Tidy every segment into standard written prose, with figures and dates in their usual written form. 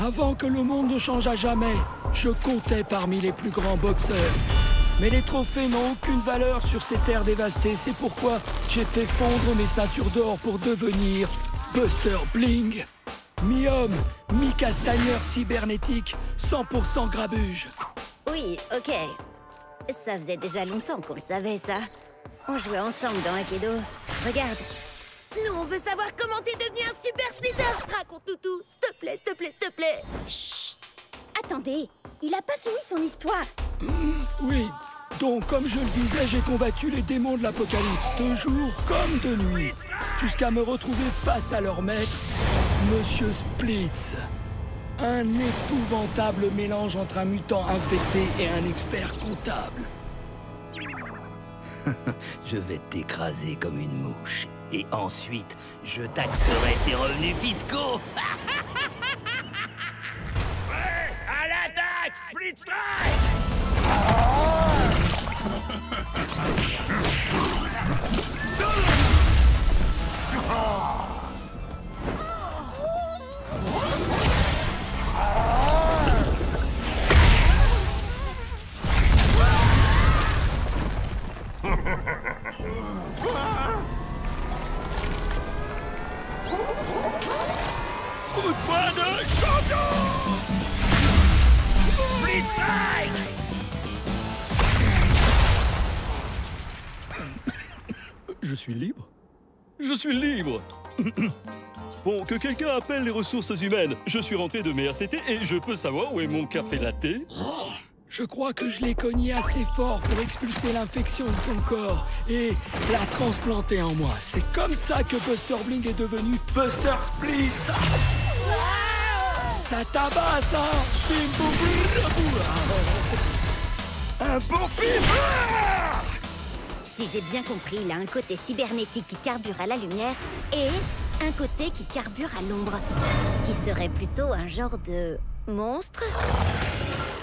Avant que le monde ne change à jamais, je comptais parmi les plus grands boxeurs. Mais les trophées n'ont aucune valeur sur ces terres dévastées. C'est pourquoi j'ai fait fondre mes ceintures d'or pour devenir Buster Bling. Mi-homme, mi-castagneur cybernétique, 100% grabuge. Oui, ok. Ça faisait déjà longtemps qu'on le savait, ça. On jouait ensemble dans Aikido. Regarde. Nous, on veut savoir comment t'es devenu un super splitter. Raconte-nous tout, s'il te plaît, s'il te plaît, s'il te plaît. Chut. Attendez, il a pas fini son histoire. Oui, donc comme je le disais, j'ai combattu les démons de l'apocalypse, de jour comme de nuit, jusqu'à me retrouver face à leur maître, Monsieur Splitz. Un épouvantable mélange entre un mutant infecté et un expert comptable. Je vais t'écraser comme une mouche. Et ensuite, je taxerai tes revenus fiscaux. Ouais, à l'attaque, Split Strike. Coup de poing de champion! Split Strike. Je suis libre? Je suis libre. Bon, que quelqu'un appelle les ressources humaines. Je suis rentré de mes RTT et je peux savoir où est mon café latte? Je crois que je l'ai cogné assez fort pour expulser l'infection de son corps et la transplanter en moi. C'est comme ça que Buster Bling est devenu Buster Splitz. Ça tabasse, hein? Bim, boum, boum, boum. Un bon pif! Si j'ai bien compris, il a un côté cybernétique qui carbure à la lumière et un côté qui carbure à l'ombre, qui serait plutôt un genre de monstre.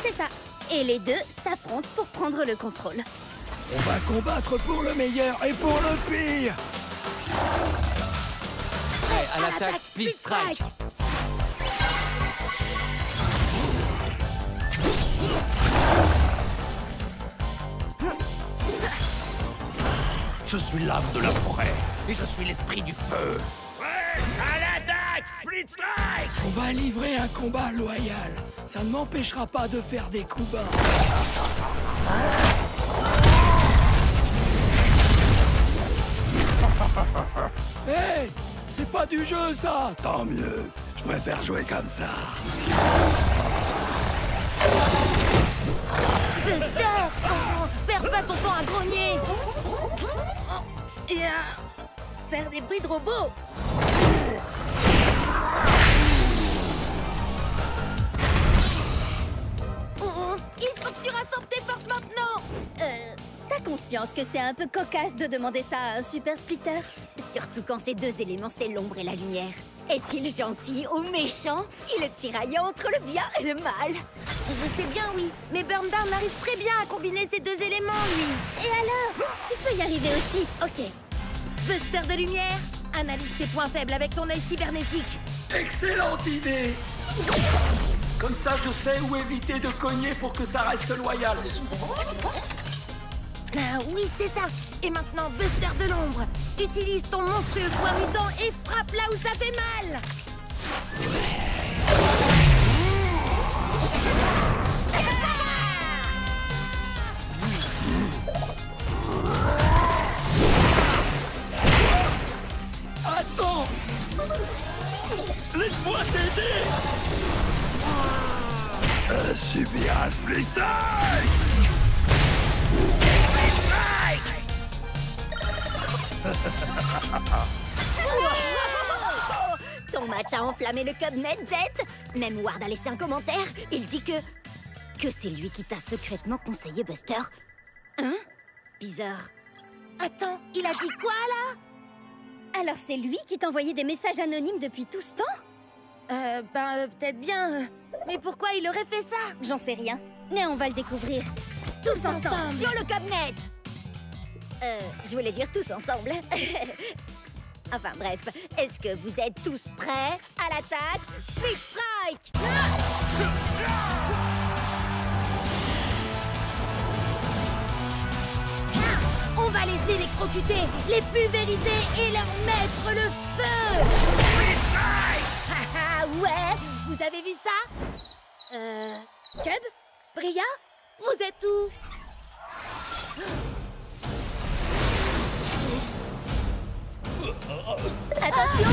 C'est ça. Et les deux s'affrontent pour prendre le contrôle. On va combattre pour le meilleur et pour le pire. Prêt à l'attaque, Split Strike. Je suis l'âme de la forêt et je suis l'esprit du feu. Ouais, à l'attaque, Split Strike. On va livrer un combat loyal. Ça ne m'empêchera pas de faire des coups bas. Hé, c'est pas du jeu, ça. Tant mieux. Je préfère jouer comme ça. Buster, oh, perds pas ton temps à grogner. Et à faire des bruits de robot. Oh, il faut que tu rassembles tes forces maintenant. T'as conscience que c'est un peu cocasse de demander ça à un super splitter? Surtout quand ces deux éléments, c'est l'ombre et la lumière. Est-il gentil ou méchant? Il est tiraillant entre le bien et le mal. Je sais bien, oui. Mais Burndown arrive très bien à combiner ces deux éléments, lui. Et alors? Tu peux y arriver aussi. Ok. Buster de lumière, analyse tes points faibles avec ton œil cybernétique. Excellente idée. Comme ça, je sais où éviter de cogner pour que ça reste loyal. Ah oui, c'est ça. Et maintenant, Buster de l'ombre. Utilise ton monstrueux point mutant et frappe là où ça fait mal. Attends! Laisse-moi t'aider! Subir un Split Strike. Ton match a enflammé le Cubnet, Jet. Même Ward a laissé un commentaire. Il dit que c'est lui qui t'a secrètement conseillé Buster. Hein? Bizarre. Attends, il a dit quoi, là? Alors c'est lui qui t'envoyait des messages anonymes depuis tout ce temps? Peut-être bien. Mais pourquoi il aurait fait ça? J'en sais rien. Mais on va le découvrir. Tous ensemble. Sur le Cubnet! Je voulais dire tous ensemble. Enfin bref, est-ce que vous êtes tous prêts à l'attaque? Split Strike! les électrocuter, les pulvériser et leur mettre le feu. Haha, ouais, vous avez vu ça? Cub? Bria? Vous êtes où? Attention!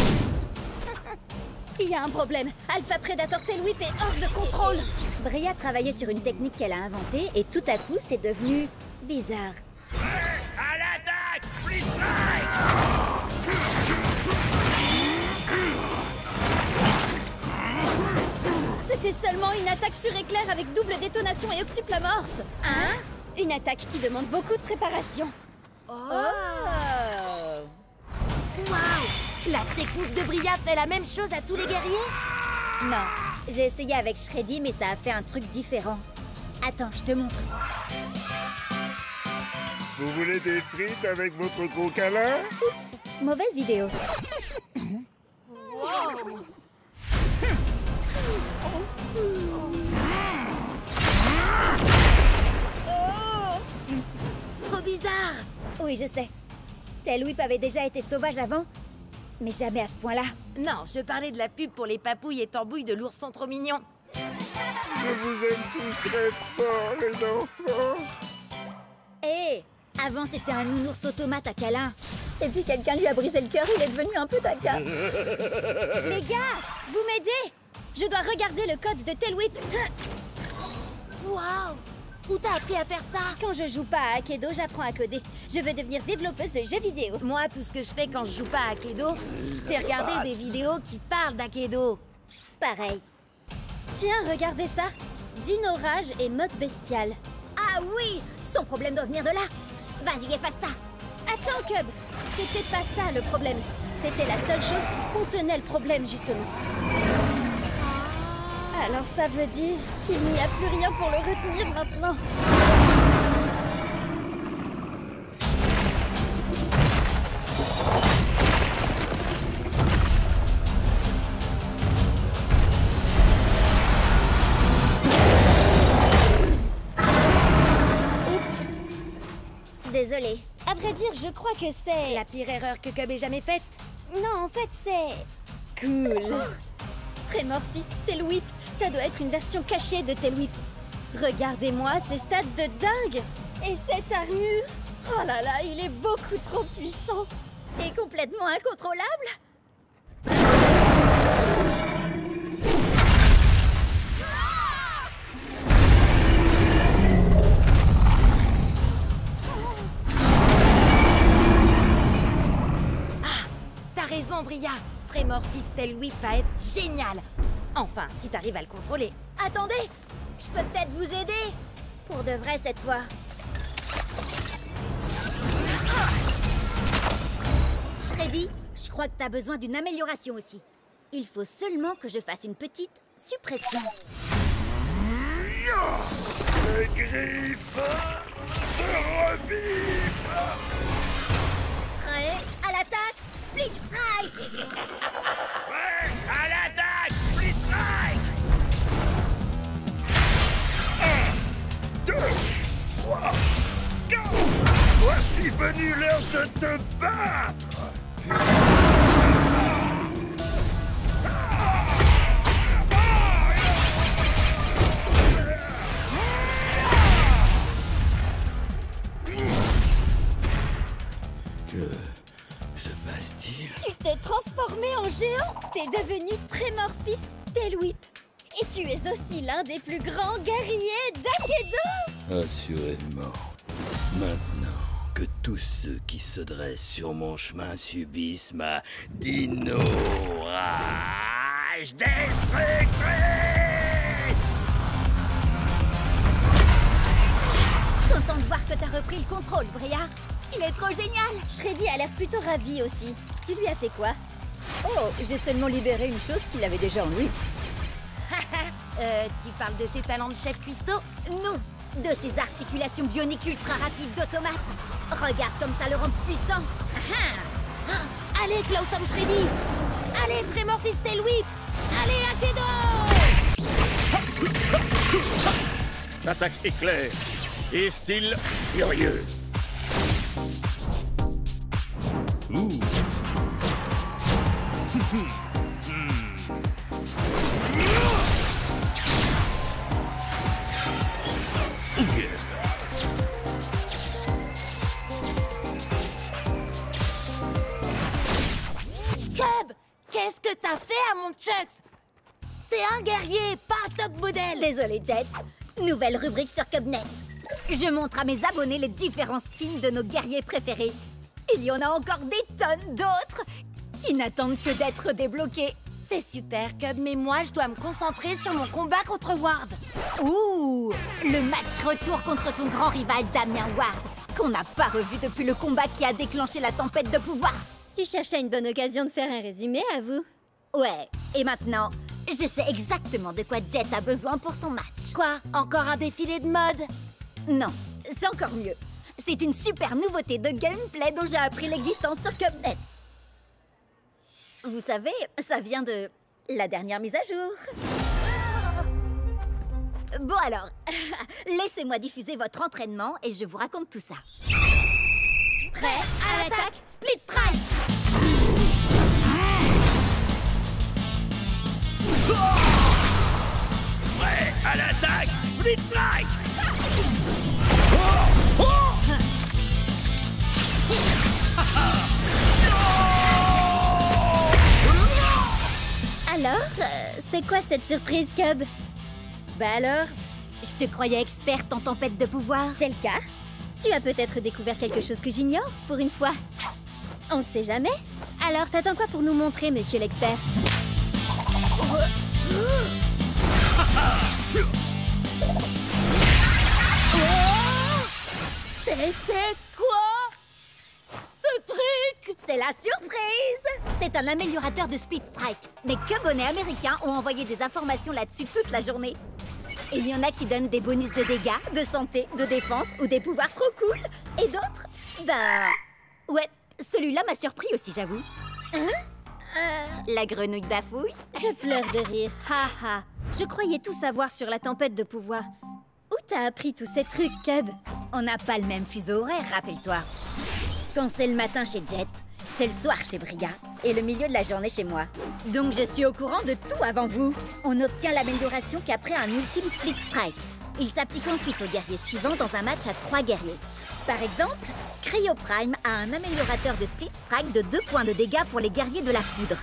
Il y a un problème. Alpha Predator Tail Whip est hors de contrôle. Bria travaillait sur une technique qu'elle a inventée et tout à coup, c'est devenu bizarre. À l'attaque! Split Strike! C'était seulement une attaque sur éclair avec double détonation et octuple amorce. Hein? Une attaque qui demande beaucoup de préparation. Waouh! La technique de Bria fait la même chose à tous les guerriers? Non, j'ai essayé avec Shreddy, mais ça a fait un truc différent. Attends, je te montre. Vous voulez des frites avec votre gros câlin? Oups, mauvaise vidéo. Trop bizarre! Oui, je sais. Tail Whip avait déjà été sauvage avant, mais jamais à ce point-là. Non, je parlais de la pub pour les papouilles et tambouilles de l'ourson trop mignon. Je vous aime tous très fort, les enfants. Hé, avant c'était un nounours automate à câlin. Et puis quelqu'un lui a brisé le cœur, il est devenu un peu taquin. Les gars, vous m'aidez? Je dois regarder le code de Tail Whip. Waouh! Où t'as appris à faire ça? Quand je joue pas à Akedo, j'apprends à coder. Je veux devenir développeuse de jeux vidéo. Moi, tout ce que je fais quand je joue pas à Akedo, c'est regarder des vidéos qui parlent d'Akedo. Pareil. Tiens, regardez ça. Dino Rage et mode bestial. Ah oui, son problème doit venir de là. Vas-y, efface ça. Attends, Cub. C'était pas ça le problème. C'était la seule chose qui contenait le problème, justement. Alors ça veut dire qu'il n'y a plus rien pour le retenir maintenant. Oups. Désolée. À vrai dire, je crois que c'est... La pire erreur que Cub ait jamais faite. Non, en fait, c'est... cool. Tremor Fist Tail Whip, ça doit être une version cachée de Tail Whip. Regardez-moi ces stats de dingue. Et cette armure, oh là là, il est beaucoup trop puissant. Et complètement incontrôlable. T'as raison, Bria. Tremor Fist Tail Whip va être génial. Enfin, si t'arrives à le contrôler. Attendez, je peux peut-être vous aider. Pour de vrai cette fois. Shreddy, je crois que t'as besoin d'une amélioration aussi. Il faut seulement que je fasse une petite suppression. Les griffes se rebiffent. Prêt à l'attaque, Split Strike. Ouais, à l'attaque! Split Strike! 1, 2, 3, 4! Voici venu l'heure de te battre! Que se passe-t-il? Tu t'es transformé en géant. T'es devenu Tremor Fist Tail Whip. Et tu es aussi l'un des plus grands guerriers d'Akedo. Assurément. Maintenant que tous ceux qui se dressent sur mon chemin subissent ma dino rage destructrice! Content de voir que t'as repris le contrôle, Bria. Il est trop génial. Shreddy a l'air plutôt ravi aussi. Tu lui as fait quoi? Oh, j'ai seulement libéré une chose qu'il avait déjà en lui. Tu parles de ses talents de chef cuistot? Non, de ses articulations bioniques ultra rapides d'automate. Regarde comme ça le rend puissant. Allez, Klausam Shreddy! Allez, Tremor Fist Tail Whip! Allez, Akedo! Attaque éclair et style furieux. Ouh. Ok. Cub, qu'est-ce que t'as fait à mon Chucks? C'est un guerrier, pas un top modèle. Désolé, Jet. Nouvelle rubrique sur Cubnet. Je montre à mes abonnés les différents skins de nos guerriers préférés. Il y en a encore des tonnes d'autres qui n'attendent que d'être débloqués. C'est super, Cub, mais moi, je dois me concentrer sur mon combat contre Ward. Ouh, le match retour contre ton grand rival Damien Ward, qu'on n'a pas revu depuis le combat qui a déclenché la tempête de pouvoir. Tu cherchais une bonne occasion de faire un résumé, à vous? Ouais, et maintenant, je sais exactement de quoi Jet a besoin pour son match. Quoi? Encore un défilé de mode? Non, c'est encore mieux. C'est une super nouveauté de gameplay dont j'ai appris l'existence sur Cubnet. Vous savez, ça vient de la dernière mise à jour. Bon alors, laissez-moi diffuser votre entraînement et je vous raconte tout ça. Prêt à l'attaque, Split Strike. Prêt à l'attaque, Split Strike. Alors, c'est quoi cette surprise, Cub? Bah alors, je te croyais experte en tempête de pouvoir. C'est le cas? Tu as peut-être découvert quelque chose que j'ignore, pour une fois. On sait jamais. Alors, t'attends quoi pour nous montrer, monsieur l'expert? C'était quoi? Ce truc? C'est la surprise! C'est un améliorateur de Split Strike. Mais Cubonnets américains ont envoyé des informations là-dessus toute la journée. Et il y en a qui donnent des bonus de dégâts, de santé, de défense ou des pouvoirs trop cool. Et d'autres, ben... Ouais, celui-là m'a surpris aussi, j'avoue. Hein? La grenouille bafouille. Je pleure de rire. Ha ha. Je croyais tout savoir sur la tempête de pouvoir. Où t'as appris tous ces trucs, Cub? On n'a pas le même fuseau horaire, rappelle-toi. Quand c'est le matin chez Jet, c'est le soir chez Bria et le milieu de la journée chez moi. Donc je suis au courant de tout avant vous. On obtient l'amélioration qu'après un ultime Split Strike. Il s'applique ensuite aux guerriers suivants dans un match à 3 guerriers. Par exemple, Cryo Prime a un améliorateur de Split Strike de 2 points de dégâts pour les guerriers de la foudre.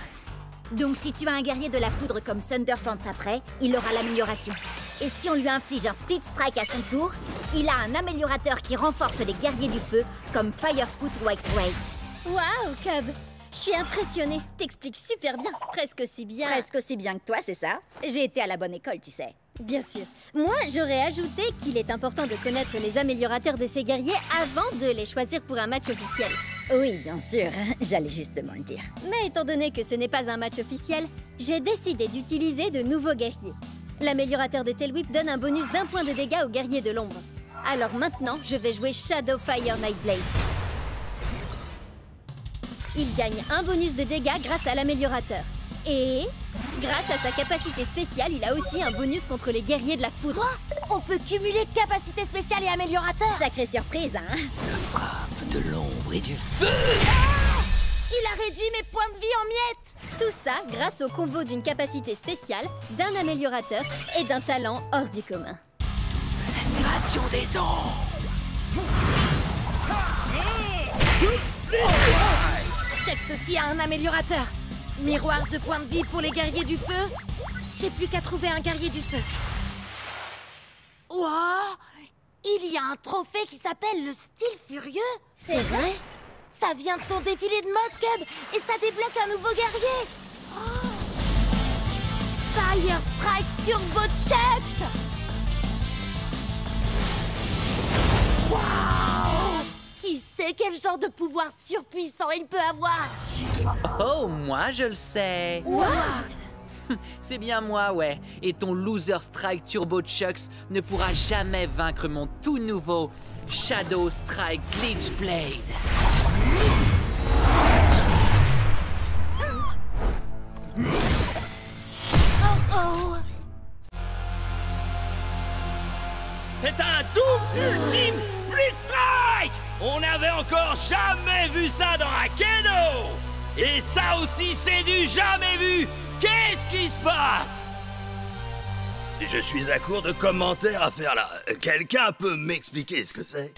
Donc si tu as un guerrier de la foudre comme Thunderpants après, il aura l'amélioration. Et si on lui inflige un Split Strike à son tour, il a un améliorateur qui renforce les guerriers du feu comme Firefoot White Race. Waouh, Cub! Je suis impressionnée. T'expliques super bien. Presque aussi bien. Presque aussi bien que toi, c'est ça? J'ai été à la bonne école, tu sais. Bien sûr. Moi, j'aurais ajouté qu'il est important de connaître les améliorateurs de ces guerriers avant de les choisir pour un match officiel. Oui, bien sûr. J'allais justement le dire. Mais étant donné que ce n'est pas un match officiel, j'ai décidé d'utiliser de nouveaux guerriers. L'améliorateur de Tailwhip donne un bonus d'1 point de dégâts aux guerriers de l'ombre. Alors maintenant, je vais jouer Shadowfire Nightblade. Il gagne un bonus de dégâts grâce à l'améliorateur. Et, grâce à sa capacité spéciale, il a aussi un bonus contre les guerriers de la foudre. Quoi? On peut cumuler capacité spéciale et améliorateur. Sacrée surprise, hein? Frappe de l'ombre et du feu. Il a réduit mes points de vie en miettes. Tout ça grâce au combo d'une capacité spéciale, d'un améliorateur et d'un talent hors du commun. Lacération des ombres. Check ceci a un améliorateur. Miroir de points de vie pour les guerriers du feu. J'ai plus qu'à trouver un guerrier du feu. Wow! Il y a un trophée qui s'appelle le style furieux. C'est vrai? Ça vient de ton défilé de mode, Cub, et ça débloque un nouveau guerrier. Oh. Fire Strike Turbo Chucks. Waouh! Qui sait quel genre de pouvoir surpuissant il peut avoir? Oh, moi je le sais. What? C'est bien moi, ouais. Et ton Loser Strike Turbo Chucks ne pourra jamais vaincre mon tout nouveau Shadow Strike Glitch Blade. Oh oh! C'est un double ultime Split Strike. On n'avait encore jamais vu ça dans Akeno! Et ça aussi, c'est du jamais vu! Qu'est-ce qui se passe? Je suis à court de commentaires à faire là. Quelqu'un peut m'expliquer ce que c'est?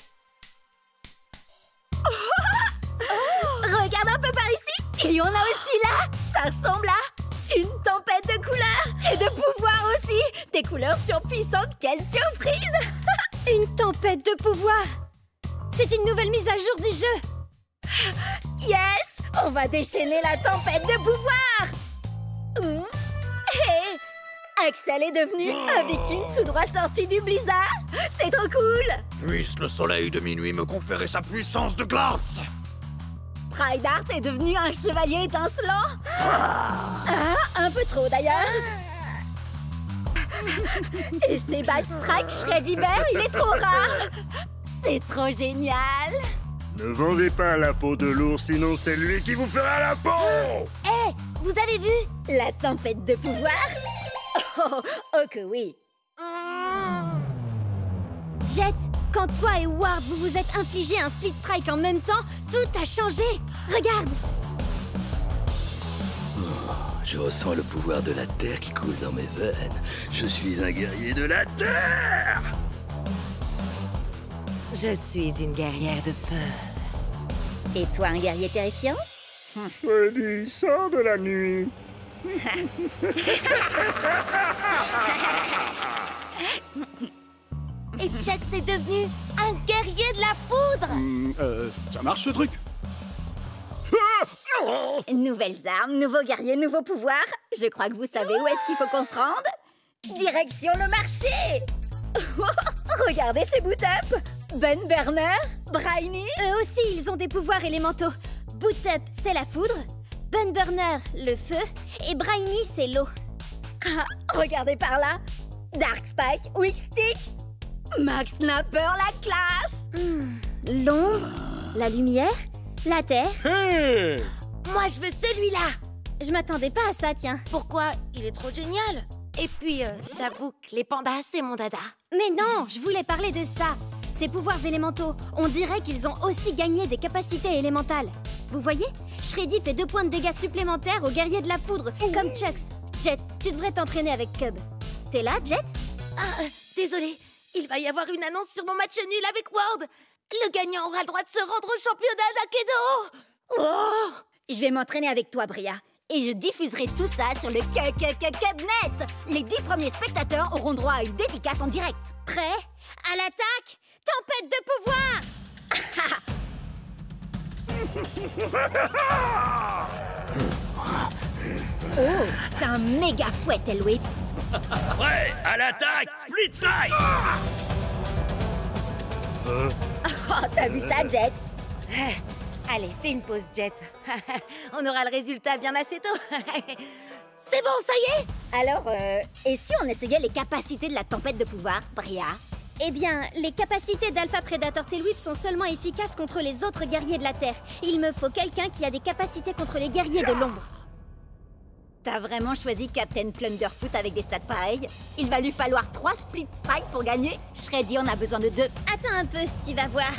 Regarde un peu par ici. Il y en a aussi là. Ça ressemble à une tempête de couleurs et de pouvoir aussi. Des couleurs surpuissantes. Quelle surprise! Une tempête de pouvoir. C'est une nouvelle mise à jour du jeu. Yes! On va déchaîner la tempête de pouvoir. Hey! Axel est devenu un viking tout droit sorti du blizzard. C'est trop cool. Puisse le soleil de minuit me conférer sa puissance de glace! Prydart est devenu un chevalier étincelant. Un peu trop d'ailleurs. Et c'est Batstrike Shreddy Bear, il est trop rare. C'est trop génial. Ne vendez pas la peau de l'ours, sinon c'est lui qui vous fera la peau! Hé, vous avez vu la tempête de pouvoir? Oh que oui. Jet, quand toi et Ward vous vous êtes infligé un split strike en même temps, tout a changé. Regarde. Je ressens le pouvoir de la terre qui coule dans mes veines. Je suis un guerrier de la terre! Je suis une guerrière de feu. Et toi, un guerrier terrifiant? Freddy, sors de la nuit. Et Jax est devenu un guerrier de la foudre. Ça marche ce truc? Nouvelles armes, nouveaux guerriers, nouveaux pouvoirs. Je crois que vous savez où est-ce qu'il faut qu'on se rende. Direction le marché. Regardez ces boot-up. Ben Burner, Briny. Eux aussi, ils ont des pouvoirs élémentaux. Boot Up, c'est la foudre. Bun Burner, le feu. Et Briny, c'est l'eau. Regardez par là. Dark Spike, Weak Stick. Max Snapper, la classe. L'ombre, la lumière, la terre. Hey! Moi, je veux celui-là. Je m'attendais pas à ça, tiens. Pourquoi? Il est trop génial. Et puis, j'avoue que les pandas, c'est mon dada. Mais non, je voulais parler de ça. Ces pouvoirs élémentaux, on dirait qu'ils ont aussi gagné des capacités élémentales. Vous voyez? Shreddy fait 2 points de dégâts supplémentaires aux guerriers de la foudre, comme Chucks. Jet, tu devrais t'entraîner avec Cub. T'es là, Jet? Désolé, il va y avoir une annonce sur mon match nul avec Ward. Le gagnant aura le droit de se rendre au championnat d'Akedo. Oh! Je vais m'entraîner avec toi, Bria. Et je diffuserai tout ça sur le Cubnet. Les 10 premiers spectateurs auront droit à une dédicace en direct. Prêt? À l'attaque? Tempête de pouvoir! Oh, t'as un méga fouet, Elwip. Prêt, à l'attaque, Split Strike! Oh, t'as vu ça, Jet? Allez, fais une pause, Jet. On aura le résultat bien assez tôt. C'est bon, ça y est? Alors, et si on essayait les capacités de la tempête de pouvoir, Bria? Eh bien, les capacités d'Alpha Predator Tailwhip sont seulement efficaces contre les autres guerriers de la Terre. Il me faut quelqu'un qui a des capacités contre les guerriers de l'ombre. T'as vraiment choisi Captain Plunderfoot avec des stats pareils? Il va lui falloir 3 split strikes pour gagner. Shreddy en a besoin de 2. Attends un peu, tu vas voir.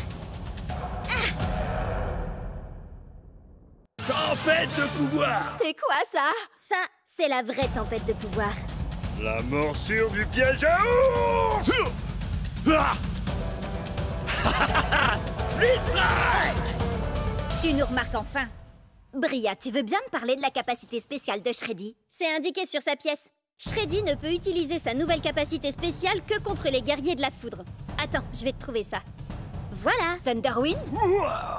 Tempête de pouvoir! C'est quoi ça? Ça, c'est la vraie tempête de pouvoir. La morsure du piège à ours! Split Strike! Tu nous remarques enfin. Bria, tu veux bien me parler de la capacité spéciale de Shreddy? C'est indiqué sur sa pièce. Shreddy ne peut utiliser sa nouvelle capacité spéciale que contre les guerriers de la foudre. Attends, je vais te trouver ça. Voilà. Thunderwind?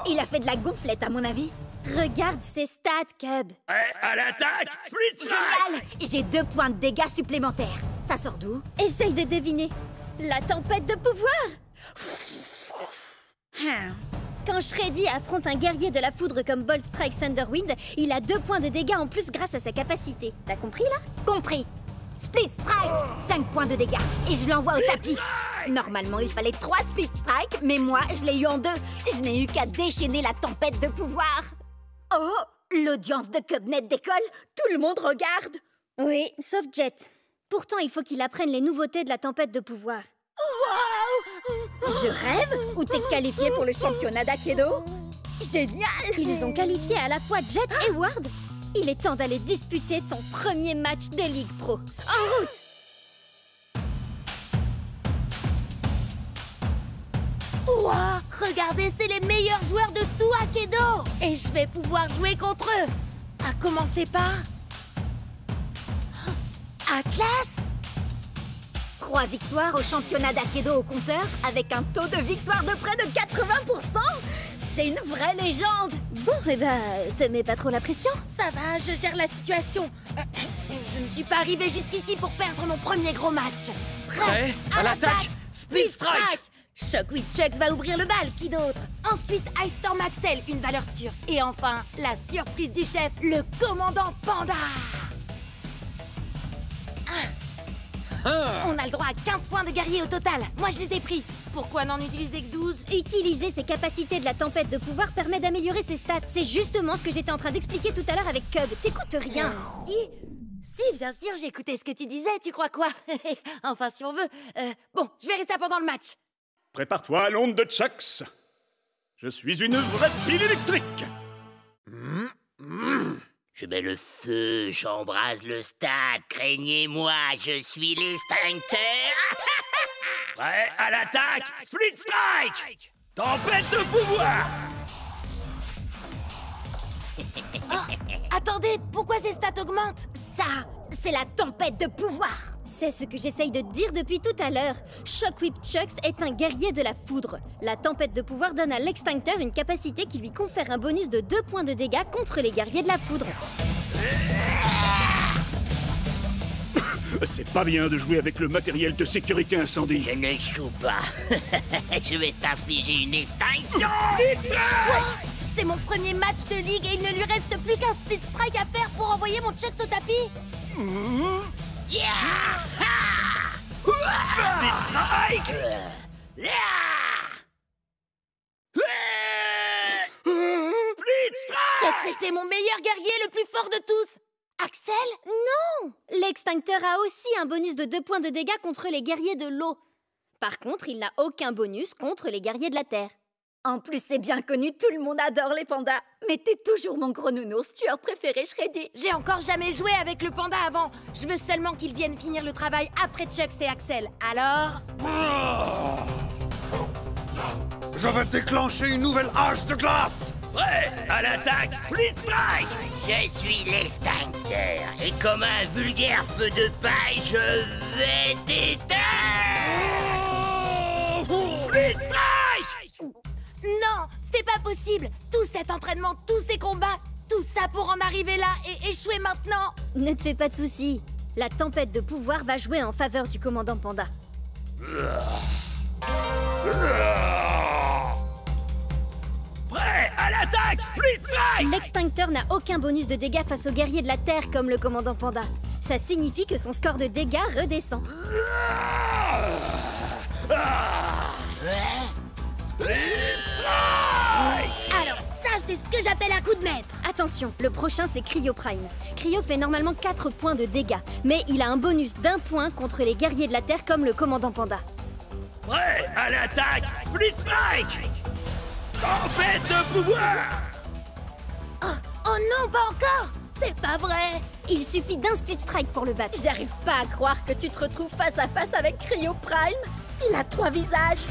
Il a fait de la gonflette, à mon avis. Regarde ses stats, Cub. À l'attaque, Split Strike! Génial! J'ai 2 points de dégâts supplémentaires. Ça sort d'où? Essaye de deviner. La tempête de pouvoir! Quand Shreddy affronte un guerrier de la foudre comme Bolt Strike Thunderwind, il a 2 points de dégâts en plus grâce à sa capacité. T'as compris, là? Compris. Split Strike, 5 points de dégâts. Et je l'envoie au tapis. Normalement, il fallait 3 Split Strike, mais moi, je l'ai eu en 2. Je n'ai eu qu'à déchaîner la tempête de pouvoir. Oh, l'audience de Cubnet décolle. Tout le monde regarde. Oui, sauf Jet. Pourtant, il faut qu'il apprenne les nouveautés de la tempête de pouvoir. Wow! Je rêve? Ou t'es qualifié pour le championnat d'Aikido? Génial! Ils ont qualifié à la fois Jet et Ward. Il est temps d'aller disputer ton premier match de Ligue Pro. En route! Ouah, regardez, c'est les meilleurs joueurs de tout Aikido! Et je vais pouvoir jouer contre eux! À commencer par... Atlas! 3 victoires au championnat d'Aikido au compteur, avec un taux de victoire de près de 80%! C'est une vraie légende! Bon, eh ben, te mets pas trop la pression. Ça va, je gère la situation. Je ne suis pas arrivée jusqu'ici pour perdre mon premier gros match. Prêt à l'attaque, Split Strike! Shockwave Chucks va ouvrir le bal, qui d'autre? Ensuite, Ice Storm Axel, une valeur sûre. Et enfin, la surprise du chef, le commandant Panda. On a le droit à 15 points de guerrier au total. Moi, je les ai pris. Pourquoi n'en utiliser que 12? Utiliser ses capacités de la tempête de pouvoir permet d'améliorer ses stats. C'est justement ce que j'étais en train d'expliquer tout à l'heure avec Cub. T'écoutes rien. Si, bien sûr, j'ai écouté ce que tu disais. Tu crois quoi? Enfin, si on veut. Bon, je verrai ça pendant le match. Prépare-toi à l'onde de Chucks. Je suis une vraie pile électrique. Je mets le feu, j'embrase le stade, craignez-moi, je suis l'extincteur. Prêt à l'attaque, Split Strike! Tempête de pouvoir! Attendez, pourquoi ces stats augmentent? Ça, c'est la tempête de pouvoir! C'est ce que j'essaye de dire depuis tout à l'heure. Shockwave Chucks est un guerrier de la foudre. La tempête de pouvoir donne à l'extincteur une capacité qui lui confère un bonus de 2 points de dégâts contre les guerriers de la foudre. C'est pas bien de jouer avec le matériel de sécurité incendie. Je ne joue pas. Je vais t'infliger une extinction. C'est mon premier match de ligue et il ne lui reste plus qu'un Split Strike à faire pour envoyer mon Chucks au tapis. Split Strike! Split Strike! Chucks était mon meilleur guerrier, le plus fort de tous. Axel? Non! L'extincteur a aussi un bonus de 2 points de dégâts contre les guerriers de l'eau. Par contre, il n'a aucun bonus contre les guerriers de la terre. En plus, c'est bien connu, tout le monde adore les pandas. Mais t'es toujours mon gros nounours, tueur préféré, Shreddy. J'ai encore jamais joué avec le panda avant. Je veux seulement qu'il vienne finir le travail après Chucks et Axel. Alors... Je vais déclencher une nouvelle hache de glace! Prêt à l'attaque, Split Strike! Je suis l'extincteur et comme un vulgaire feu de paille, je vais t'éteindre! Split Strike! Non, c'est pas possible. Tout cet entraînement, tous ces combats, tout ça pour en arriver là et échouer maintenant. Ne te fais pas de soucis. La tempête de pouvoir va jouer en faveur du commandant Panda. Prêt à l'attaque, Split Strike! L'extincteur n'a aucun bonus de dégâts face aux guerriers de la Terre comme le commandant Panda. Ça signifie que son score de dégâts redescend. Split Strike! Alors ça, c'est ce que j'appelle un coup de maître. Attention, le prochain c'est Cryo Prime. Cryo fait normalement 4 points de dégâts, mais il a un bonus d'1 point contre les guerriers de la Terre comme le commandant Panda. Prêt à l'attaque, Split Strike! Tempête de pouvoir! Oh non, pas encore. C'est pas vrai. Il suffit d'un Split Strike pour le battre. J'arrive pas à croire que tu te retrouves face à face avec Cryo Prime. Il a 3 visages.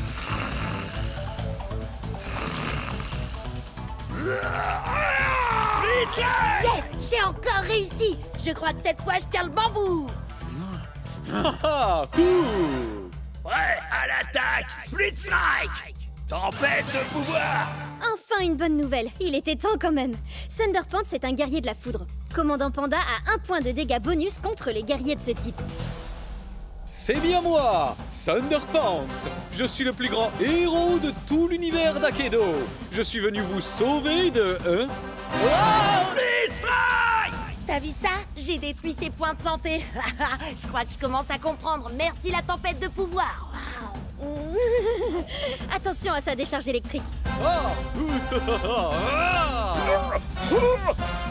Yes, j'ai encore réussi. Je crois que cette fois, je tiens le bambou. Prêt à l'attaque, Split Strike! Tempête de pouvoir! Enfin une bonne nouvelle, il était temps quand même. Thunderpants est un guerrier de la foudre. Commandant Panda a 1 point de dégâts bonus contre les guerriers de ce type. C'est bien moi, Thunderpants. Je suis le plus grand héros de tout l'univers d'Aikido. Je suis venu vous sauver de... Split Strike! T'as vu ça? J'ai détruit ses points de santé. Je crois que je commence à comprendre. Merci la tempête de pouvoir. Attention à sa décharge électrique.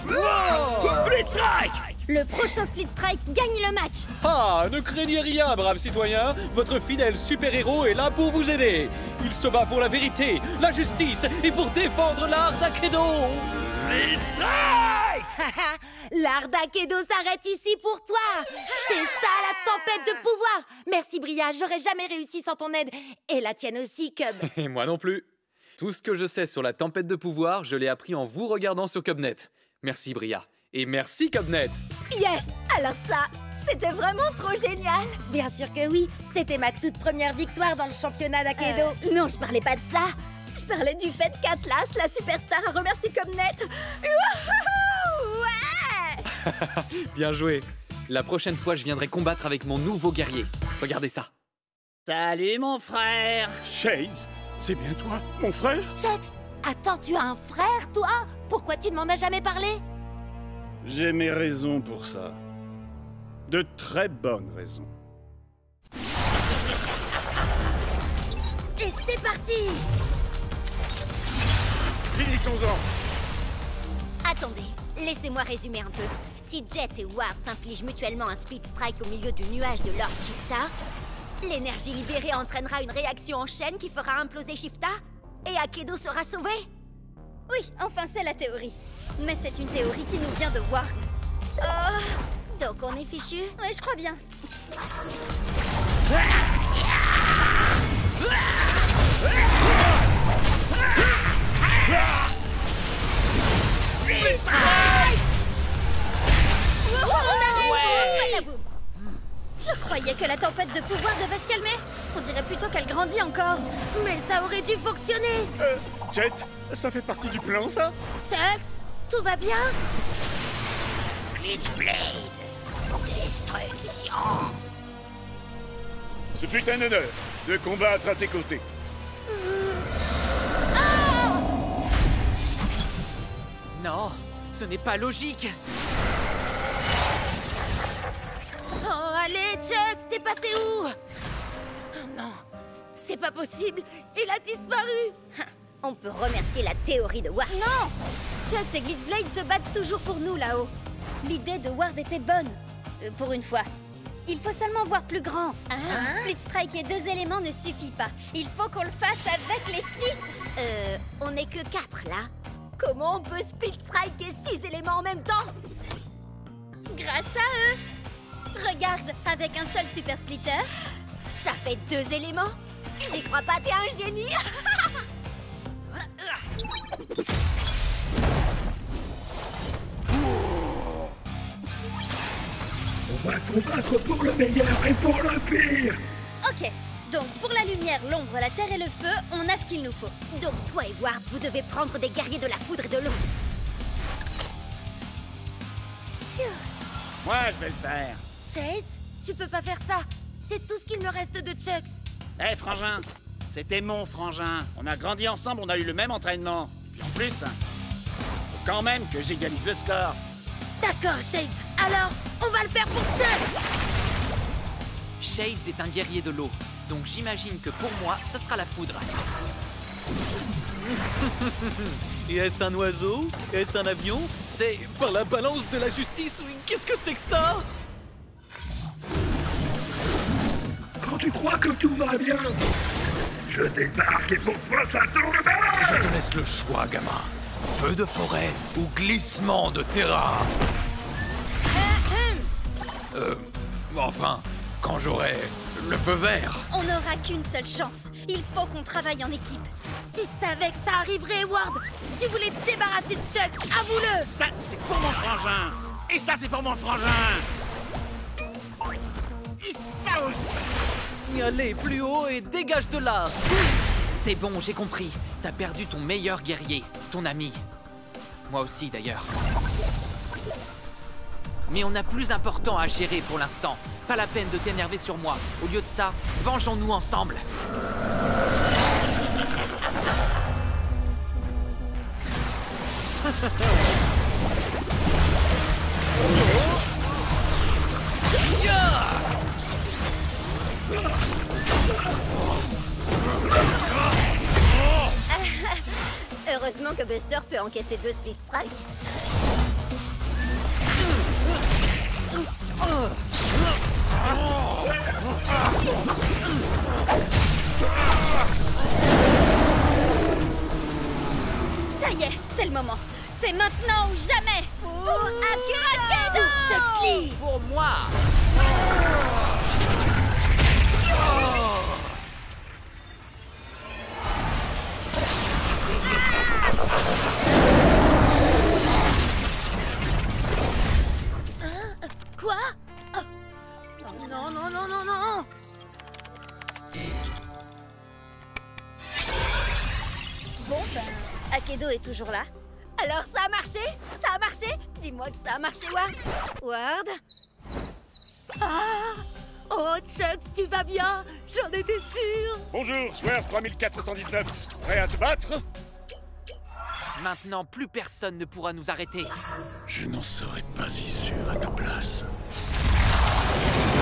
Split Strike! Le prochain Split Strike gagne le match. Ah, ne craignez rien, braves citoyens. Votre fidèle super-héros est là pour vous aider. Il se bat pour la vérité, la justice et pour défendre l'art d'Akedo. Split Strike! L'art d'Akedo s'arrête ici pour toi. C'est ça la tempête de pouvoir. Merci Bria, j'aurais jamais réussi sans ton aide. Et la tienne aussi, Cub. Et moi non plus. Tout ce que je sais sur la tempête de pouvoir, je l'ai appris en vous regardant sur Cubnet. Merci Bria. Et merci Cubnet. Yes! Alors ça, c'était vraiment trop génial! Bien sûr que oui, c'était ma toute première victoire dans le championnat d'Akedo. Non, je parlais pas de ça. Je parlais du fait qu'Atlas, la superstar, a remercié Cubnet. Wouhou! Ouais! Bien joué. La prochaine fois, je viendrai combattre avec mon nouveau guerrier. Regardez ça. Salut mon frère. Shades, c'est bien toi, mon frère? Chucks, attends, tu as un frère, toi? Pourquoi tu ne m'en as jamais parlé? J'ai mes raisons pour ça. De très bonnes raisons. Et c'est parti! Finissons-en! Attendez, laissez-moi résumer un peu. Si Jet et Ward s'infligent mutuellement un split strike au milieu du nuage de Lord Shifta, l'énergie libérée entraînera une réaction en chaîne qui fera imploser Shifta et Akedo sera sauvé. Oui, enfin c'est la théorie. Mais c'est une théorie qui nous vient de Ward. Oh, donc on est fichu? Ouais, je crois bien. Je croyais que la tempête de pouvoir devait se calmer. On dirait plutôt qu'elle grandit encore. Mais ça aurait dû fonctionner! Jet, ça fait partie du plan, ça? Chucks, tout va bien? Glitchblade! Destruction! Ce fut un honneur de combattre à tes côtés. Non, ce n'est pas logique. Oh, allez, Chucks, t'es passé où? Oh, non, c'est pas possible, il a disparu! On peut remercier la théorie de Ward. Non! Chucks et Glitchblade se battent toujours pour nous là-haut. L'idée de Ward était bonne. Pour une fois. Il faut seulement voir plus grand. Un Split Strike et 2 éléments ne suffit pas. Il faut qu'on le fasse avec les 6. On n'est que 4 là. Comment on peut split strike et 6 éléments en même temps? Grâce à eux. Regarde, avec un seul Super Splitter. Ça fait 2 éléments? J'y crois pas, t'es un génie! On va combattre pour le meilleur et pour le pire! Ok, donc pour la lumière, l'ombre, la terre et le feu, on a ce qu'il nous faut. Donc toi et Ward, vous devez prendre des guerriers de la foudre et de l'eau. Moi, je vais le faire. Shades, tu peux pas faire ça. C'est tout ce qu'il me reste de Chucks. Hé, frangin, c'était mon frangin. On a grandi ensemble, on a eu le même entraînement. Puis en plus, faut quand même que j'égalise le score. D'accord, Shades. Alors, on va le faire pour Chucks. Shades est un guerrier de l'eau, donc j'imagine que pour moi, ce sera la foudre. Et est-ce un oiseau? Est-ce un avion? C'est par la balance de la justice? Qu'est-ce que c'est que ça? Quand tu crois que tout va bien, je débarque et pour toi ça tourne mal! Je te laisse le choix, gamin. Feu de forêt ou glissement de terrain. Enfin, quand j'aurai le feu vert. On n'aura qu'une seule chance. Il faut qu'on travaille en équipe. Tu savais que ça arriverait, Ward. Tu voulais te débarrasser de Chucks, avoue-le. Ça, c'est pour mon frangin. Et ça, c'est pour mon frangin. Et ça aussi. Allez, plus haut et dégage de là. C'est bon, j'ai compris. T'as perdu ton meilleur guerrier, ton ami. Moi aussi, d'ailleurs. Mais on a plus important à gérer pour l'instant. Pas la peine de t'énerver sur moi. Au lieu de ça, vengeons-nous ensemble. Heureusement que Buster peut encaisser 2 split strikes. Ça y est, c'est le moment. C'est maintenant ou jamais. Pour Akedo! Chuxley! Pour moi. Quoi? Oh. Non, non, non, non, non! Bon, ben, Akedo est toujours là. Alors ça a marché? Ça a marché? Dis-moi que ça a marché, Ward. Ward? Ah! Oh, Chuck, tu vas bien? J'en étais sûre! Bonjour, joueur 3419. Prêt à te battre? Maintenant, plus personne ne pourra nous arrêter. Je n'en serais pas si sûr à ta place.